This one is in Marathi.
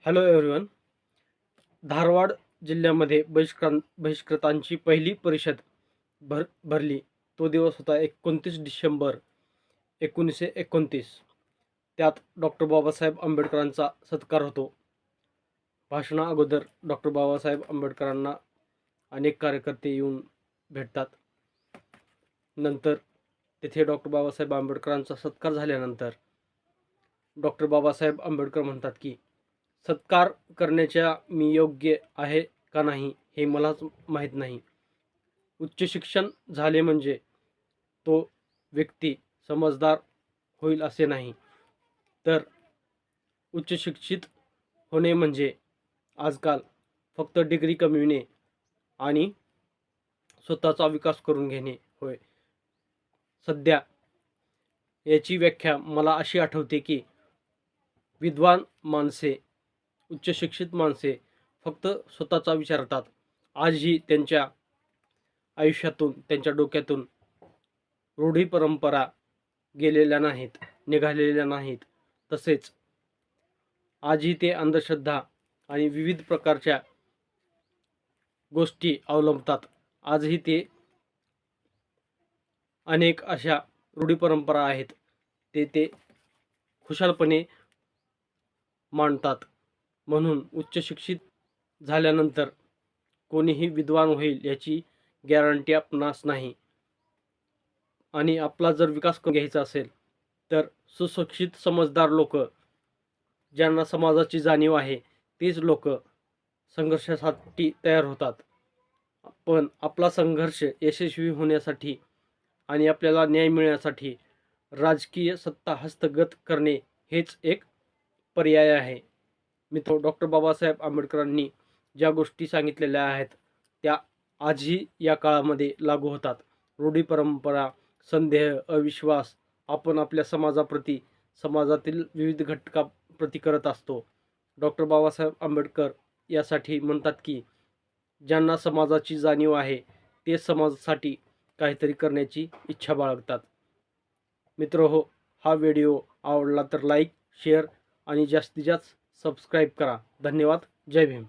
Hello everyone. धारवाड जिल्ह्यामध्ये बहिष्कृतांची पहिली परिषद भरली. तो दिवस होता 29 डिसेंबर 1929. त्यात डॉक्टर बाबासाहेब आंबेडकरांचा सत्कार होतो. भाषणा अगोदर डॉक्टर बाबासाहेब आंबेडकरांना अनेक कार्यकर्ते येऊन भेटतात. नंतर तेथे डॉक्टर बाबासाहेब आंबेडकरांचा सत्कार झाल्यानंतर डॉक्टर बाबासाहेब आंबेडकर म्हणतात की सत्कार करण्याच्या मी योग्य आहे का नाही हे मलाच माहीत नाही. उच्च शिक्षण झाले म्हणजे तो व्यक्ती समजदार होईल असे नाही, तर उच्च शिक्षित होणे म्हणजे आजकाल फक्त डिग्री कमविणे आणि स्वतःचा विकास करून घेणे होय. सध्या याची व्याख्या मला अशी आठवते की विद्वान माणसे, उच्च शिक्षित माणसे फक्त स्वतःचा विचारतात. आजही त्यांच्या आयुष्यातून, त्यांच्या डोक्यातून रूढी परंपरा गेलेल्या नाहीत, निघालेल्या नाहीत. तसेच आजही ते अंधश्रद्धा आणि विविध प्रकारच्या गोष्टी अवलंबतात. आजही ते अनेक अशा रूढी परंपरा आहेत ते खुशालपणे मांडतात. म्हणून उच्च शिक्षित झाल्यानंतर कोणीही विद्वान होईल याची गॅरंटी आपणास नाही. आणि आपला जर विकास करून घ्यायचा असेल तर सुशिक्षित समजदार लोक, ज्यांना समाजाची जाणीव आहे, तेच लोक संघर्षासाठी तयार होतात. पण आपला संघर्ष यशस्वी होण्यासाठी आणि आपल्याला न्याय मिळण्यासाठी राजकीय सत्ता हस्तगत करणे हेच एक पर्याय आहे. मित्र, डॉक्टर बाबासाहेब आंबेडकरांनी ज्या गोष्टी सांगितलेल्या आहेत त्या आजही या काळामध्ये लागू होतात. रूढी परंपरा, संदेह, अविश्वास आपण आपल्या समाजाप्रती, समाजातील विविध घटकाप्रती करत असतो. डॉक्टर बाबासाहेब आंबेडकर यासाठी म्हणतात की ज्यांना समाजाची जाणीव आहे ते समाजासाठी काहीतरी करण्याची इच्छा बाळगतात. मित्र हो, हा व्हिडिओ आवडला तर लाईक, शेअर आणि जास्तीत जास्त सबस्क्राईब करा. धन्यवाद. जय भीम.